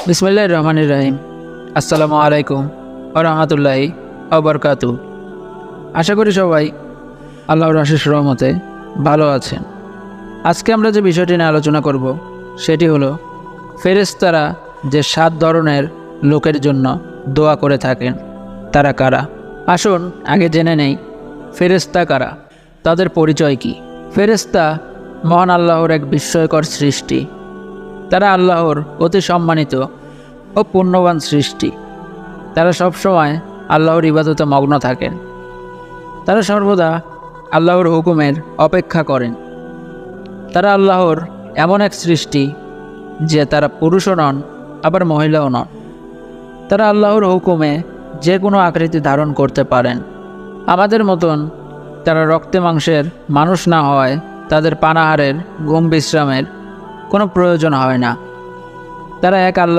বিসমিল্লাহির রহমানির রহিম। আসসালামু আলাইকুম ওয়া রাহমাতুল্লাহি ওয়া বারাকাতুহু। আশা করি সবাই আল্লাহর অশেষ রহমতে ভালো আছেন। আজকে আমরা যে বিষয়টি নিয়ে আলোচনা করব সেটি হলো ফেরেশতারা যে 7 ধরনের লোকের জন্য দোয়া করে থাকেন তারা কারা। আসুন আগে জেনে নেই ফেরেশতা কারা, তাদের পরিচয় কি। ফেরেশতা মহান আল্লাহর এক বিস্ময়কর সৃষ্টি। তারা আল্লাহর অতি সম্মানিত ও পুণ্যবান সৃষ্টি। তারা সবসময় আল্লাহর ইবাদতে মগ্ন থাকেন। তারা সর্বদা আল্লাহর হুকুমের অপেক্ষা করেন। তারা আল্লাহর এমন এক সৃষ্টি যে তারা পুরুষও নন আবার মহিলাও নন। তারা আল্লাহর হুকুমে যে কোনো আকৃতি ধারণ করতে পারেন। আমাদের মতন তারা রক্তে মাংসের মানুষ না হওয়ায় তাদের পানাহারের, ঘুম বিশ্রামের কোনো প্রয়োজন হয় না। তারা এক আল্লাহ